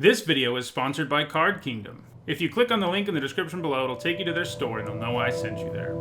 This video is sponsored by Card Kingdom. If you click on the link in the description below, it'll take you to their store and they'll know I sent you there.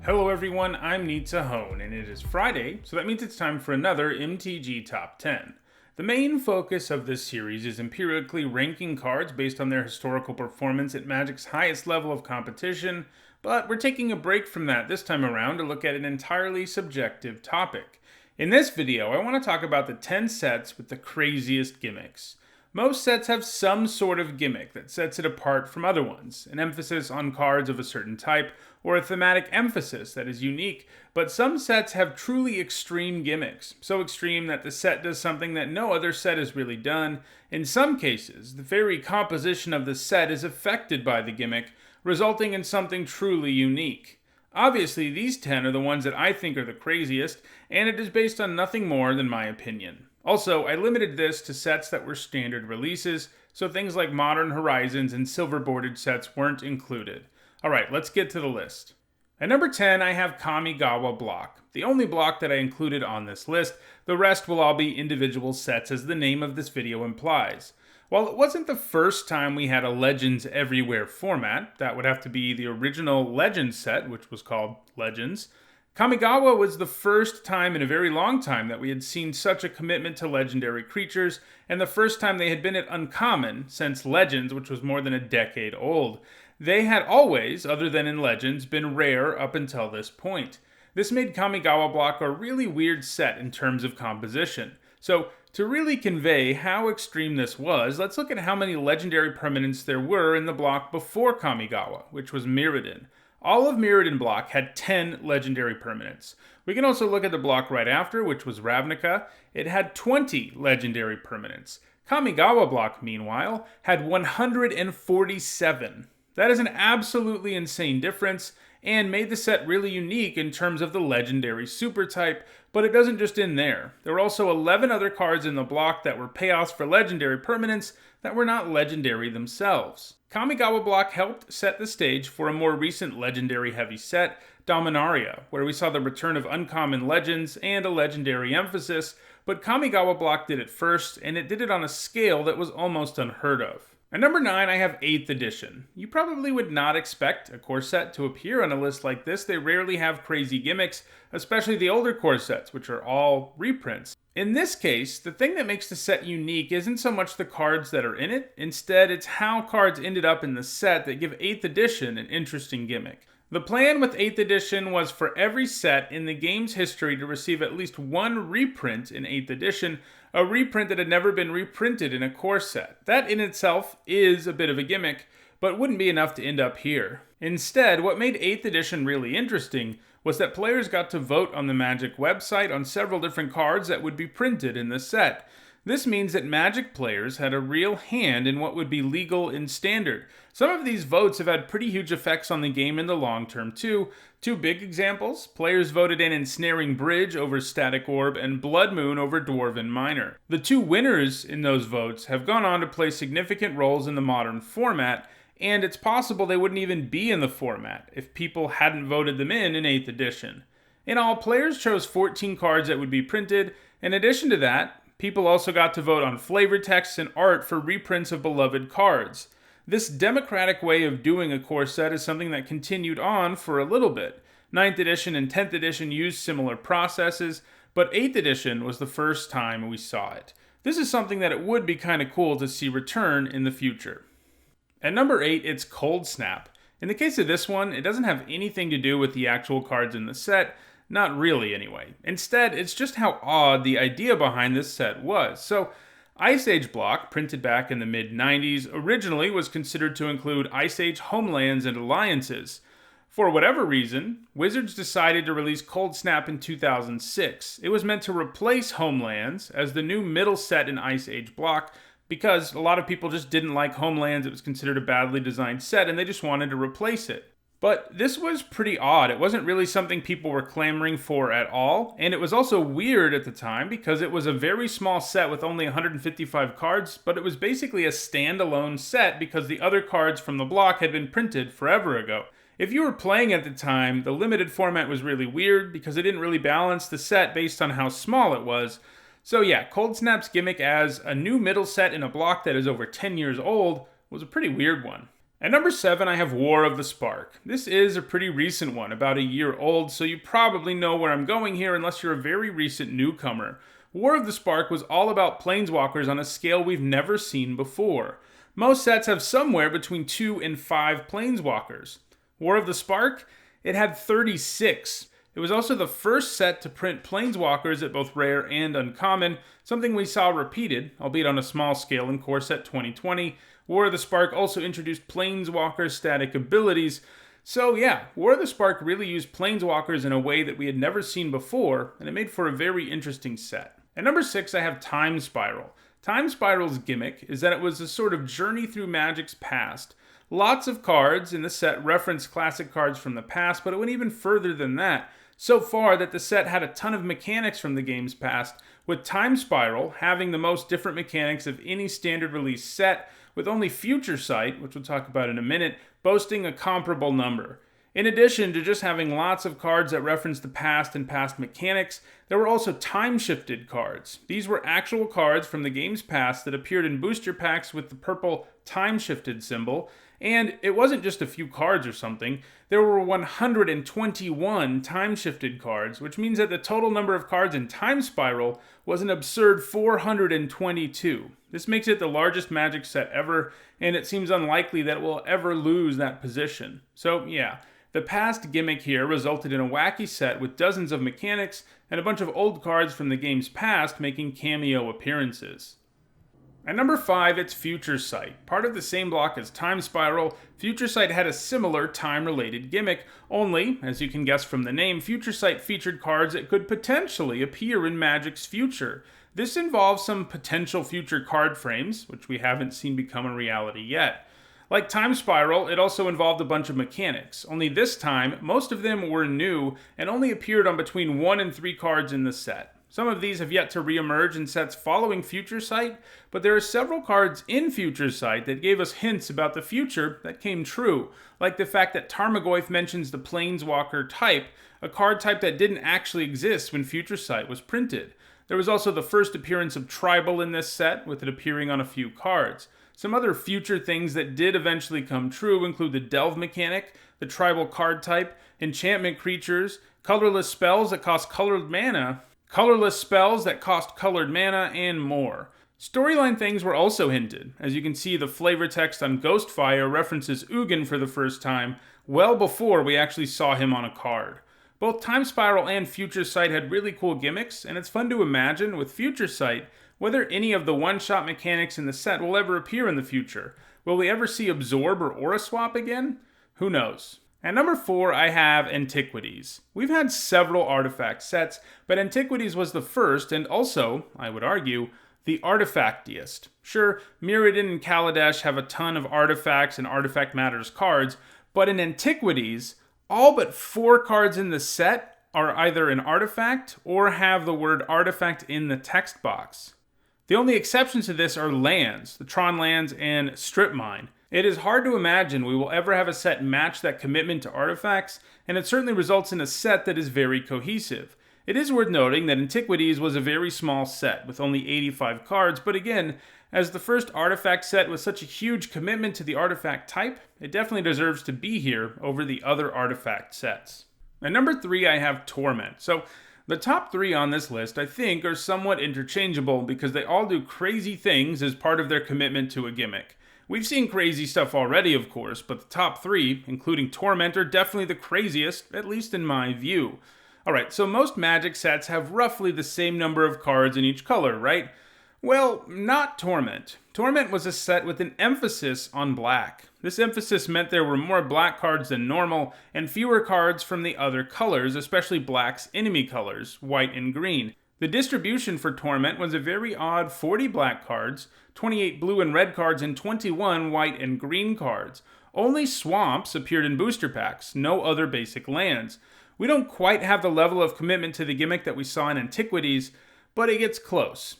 Hello everyone, I'm Nitsa Hone, and it is Friday, so that means it's time for another MTG Top 10. The main focus of this series is empirically ranking cards based on their historical performance at Magic's highest level of competition, but we're taking a break from that this time around to look at an entirely subjective topic. In this video, I want to talk about the 10 sets with the craziest gimmicks. Most sets have some sort of gimmick that sets it apart from other ones, an emphasis on cards of a certain type, or a thematic emphasis that is unique, but some sets have truly extreme gimmicks, so extreme that the set does something that no other set has really done. In some cases, the very composition of the set is affected by the gimmick, resulting in something truly unique. Obviously, these 10 are the ones that I think are the craziest, and it is based on nothing more than my opinion. Also, I limited this to sets that were standard releases, so things like Modern Horizons and silver-bordered sets weren't included. Alright, let's get to the list. At number 10, I have Kamigawa block, the only block that I included on this list. The rest will all be individual sets, as the name of this video implies. While it wasn't the first time we had a Legends Everywhere format, that would have to be the original Legends set, which was called Legends, Kamigawa was the first time in a very long time that we had seen such a commitment to legendary creatures, and the first time they had been at uncommon since Legends, which was more than a decade old. They had always, other than in Legends, been rare up until this point. This made Kamigawa block a really weird set in terms of composition. So, to really convey how extreme this was, let's look at how many legendary permanents there were in the block before Kamigawa, which was Mirrodin. All of Mirrodin block had 10 legendary permanents. We can also look at the block right after, which was Ravnica. It had 20 legendary permanents. Kamigawa block, meanwhile, had 147. That is an absolutely insane difference, and made the set really unique in terms of the legendary super type, but it doesn't just end there. There were also 11 other cards in the block that were payoffs for legendary permanents that were not legendary themselves. Kamigawa block helped set the stage for a more recent legendary heavy set, Dominaria, where we saw the return of uncommon legends and a legendary emphasis, but Kamigawa block did it first, and it did it on a scale that was almost unheard of. At number 9, I have 8th edition. You probably would not expect a core set to appear on a list like this. They rarely have crazy gimmicks, especially the older core sets, which are all reprints. In this case, the thing that makes the set unique isn't so much the cards that are in it. Instead, it's how cards ended up in the set that give 8th edition an interesting gimmick. The plan with 8th edition was for every set in the game's history to receive at least one reprint in 8th edition, a reprint that had never been reprinted in a core set. That in itself is a bit of a gimmick, but wouldn't be enough to end up here. Instead, what made 8th edition really interesting was that players got to vote on the Magic website on several different cards that would be printed in the set. This means that Magic players had a real hand in what would be legal in Standard. Some of these votes have had pretty huge effects on the game in the long term too. Two big examples: players voted in Ensnaring Bridge over Static Orb and Blood Moon over Dwarven Miner. The two winners in those votes have gone on to play significant roles in the modern format, and it's possible they wouldn't even be in the format if people hadn't voted them in 8th edition. In all, players chose 14 cards that would be printed. In addition to that, people also got to vote on flavor texts and art for reprints of beloved cards. This democratic way of doing a core set is something that continued on for a little bit. 9th edition and 10th edition used similar processes, but 8th edition was the first time we saw it. This is something that it would be kind of cool to see return in the future. At number 8, it's Cold Snap. In the case of this one, it doesn't have anything to do with the actual cards in the set. Not really, anyway. Instead, it's just how odd the idea behind this set was. So, Ice Age block, printed back in the mid-90s, originally was considered to include Ice Age homelands and alliances. For whatever reason, Wizards decided to release Cold Snap in 2006. It was meant to replace homelands as the new middle set in Ice Age block, because a lot of people just didn't like homelands. It was considered a badly designed set, and they just wanted to replace it. But this was pretty odd. It wasn't really something people were clamoring for at all, and it was also weird at the time because it was a very small set with only 155 cards, but it was basically a standalone set because the other cards from the block had been printed forever ago. If you were playing at the time, the limited format was really weird because it didn't really balance the set based on how small it was. So yeah, Cold Snap's gimmick as a new middle set in a block that is over 10 years old was a pretty weird one. At number 7, I have War of the Spark. This is a pretty recent one, about a year old, so you probably know where I'm going here unless you're a very recent newcomer. War of the Spark was all about planeswalkers on a scale we've never seen before. Most sets have somewhere between 2 and 5 planeswalkers. War of the Spark? It had 36. It was also the first set to print planeswalkers at both rare and uncommon, something we saw repeated, albeit on a small scale, in Core Set 2020. War of the Spark also introduced planeswalker static abilities. So yeah, War of the Spark really used planeswalkers in a way that we had never seen before, and it made for a very interesting set. At number 6, I have Time Spiral. Time Spiral's gimmick is that it was a sort of journey through Magic's past. Lots of cards in the set reference classic cards from the past, but it went even further than that. So far that the set had a ton of mechanics from the game's past, with Time Spiral having the most different mechanics of any standard release set, with only Future Sight, which we'll talk about in a minute, boasting a comparable number. In addition to just having lots of cards that reference the past and past mechanics, there were also time-shifted cards. These were actual cards from the game's past that appeared in booster packs with the purple time-shifted symbol, and it wasn't just a few cards or something. There were 121 time-shifted cards, which means that the total number of cards in Time Spiral was an absurd 422. This makes it the largest Magic set ever, and it seems unlikely that it will ever lose that position. So yeah, the past gimmick here resulted in a wacky set with dozens of mechanics and a bunch of old cards from the game's past making cameo appearances. At number 5, it's Future Sight. Part of the same block as Time Spiral, Future Sight had a similar time-related gimmick, only, as you can guess from the name, Future Sight featured cards that could potentially appear in Magic's future. This involves some potential future card frames, which we haven't seen become a reality yet. Like Time Spiral, it also involved a bunch of mechanics, only this time, most of them were new and only appeared on between 1 and 3 cards in the set. Some of these have yet to re-emerge in sets following Future Sight, but there are several cards in Future Sight that gave us hints about the future that came true, like the fact that Tarmogoyf mentions the Planeswalker type, a card type that didn't actually exist when Future Sight was printed. There was also the first appearance of Tribal in this set, with it appearing on a few cards. Some other future things that did eventually come true include the Delve mechanic, the Tribal card type, enchantment creatures, colorless spells that cost colored mana, and more. Storyline things were also hinted. As you can see, the flavor text on Ghostfire references Ugin for the first time, well before we actually saw him on a card. Both Time Spiral and Future Sight had really cool gimmicks, and it's fun to imagine, with Future Sight, whether any of the one-shot mechanics in the set will ever appear in the future. Will we ever see Absorb or Aura Swap again? Who knows? At number 4, I have Antiquities. We've had several artifact sets, but Antiquities was the first, and also, I would argue, the artifactiest. Sure, Mirrodin and Kaladesh have a ton of artifacts and Artifact Matters cards, but in Antiquities, all but 4 cards in the set are either an artifact or have the word artifact in the text box. The only exceptions to this are lands, the Tron lands and Strip Mine. It is hard to imagine we will ever have a set match that commitment to artifacts, and it certainly results in a set that is very cohesive. It is worth noting that Antiquities was a very small set, with only 85 cards, but again, as the first artifact set with such a huge commitment to the artifact type, it definitely deserves to be here over the other artifact sets. At number 3, I have Torment. So, the top 3 on this list, I think, are somewhat interchangeable because they all do crazy things as part of their commitment to a gimmick. We've seen crazy stuff already, of course, but the top 3, including Torment, are definitely the craziest, at least in my view. Alright, so most Magic sets have roughly the same number of cards in each color, right? Well, not Torment. Torment was a set with an emphasis on black. This emphasis meant there were more black cards than normal, and fewer cards from the other colors, especially black's enemy colors, white and green. The distribution for Torment was a very odd 40 black cards, 28 blue and red cards, and 21 white and green cards. Only swamps appeared in booster packs, no other basic lands. We don't quite have the level of commitment to the gimmick that we saw in Antiquities, but it gets close.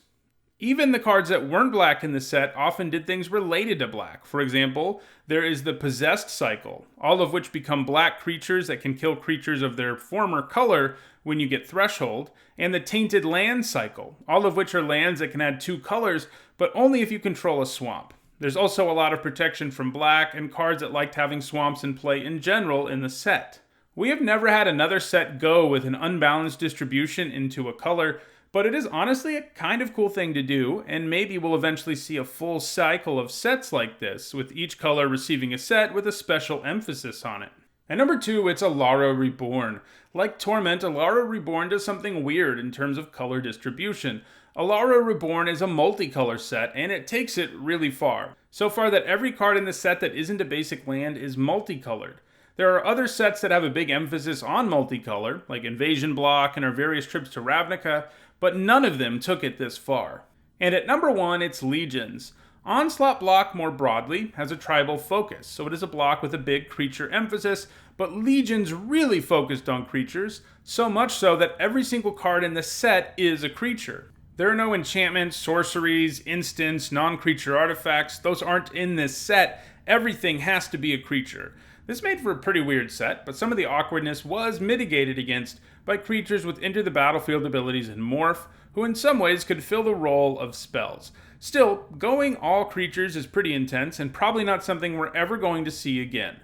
Even the cards that weren't black in the set often did things related to black. For example, there is the Possessed cycle, all of which become black creatures that can kill creatures of their former color when you get Threshold, and the Tainted Land cycle, all of which are lands that can add 2 colors, but only if you control a swamp. There's also a lot of protection from black and cards that liked having swamps in play in general in the set. We have never had another set go with an unbalanced distribution into a color, but it is honestly a kind of cool thing to do, and maybe we'll eventually see a full cycle of sets like this, with each color receiving a set with a special emphasis on it. And number 2, it's Alara Reborn. Like Torment, Alara Reborn does something weird in terms of color distribution. Alara Reborn is a multicolor set, and it takes it really far. So far that every card in the set that isn't a basic land is multicolored. There are other sets that have a big emphasis on multicolor, like Invasion Block and our various trips to Ravnica, but none of them took it this far. And at number 1, it's Legions. Onslaught Block, more broadly, has a tribal focus, so it is a block with a big creature emphasis, but Legions really focused on creatures, so much so that every single card in the set is a creature. There are no enchantments, sorceries, instants, non-creature artifacts. Those aren't in this set. Everything has to be a creature. This made for a pretty weird set, but some of the awkwardness was mitigated against by creatures with enter the battlefield abilities and morph, who in some ways could fill the role of spells. Still, going all creatures is pretty intense and probably not something we're ever going to see again.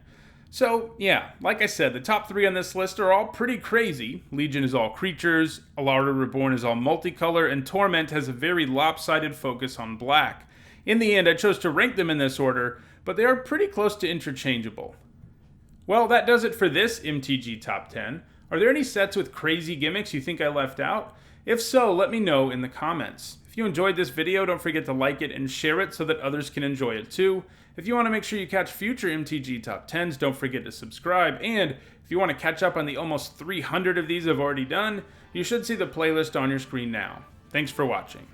So, yeah, like I said, the top 3 on this list are all pretty crazy. Legion is all creatures, Alara Reborn is all multicolor, and Torment has a very lopsided focus on black. In the end, I chose to rank them in this order, but they are pretty close to interchangeable. Well, that does it for this MTG Top 10. Are there any sets with crazy gimmicks you think I left out? If so, let me know in the comments. If you enjoyed this video, don't forget to like it and share it so that others can enjoy it too. If you want to make sure you catch future MTG Top 10s, don't forget to subscribe. And if you want to catch up on the almost 300 of these I've already done, you should see the playlist on your screen now. Thanks for watching.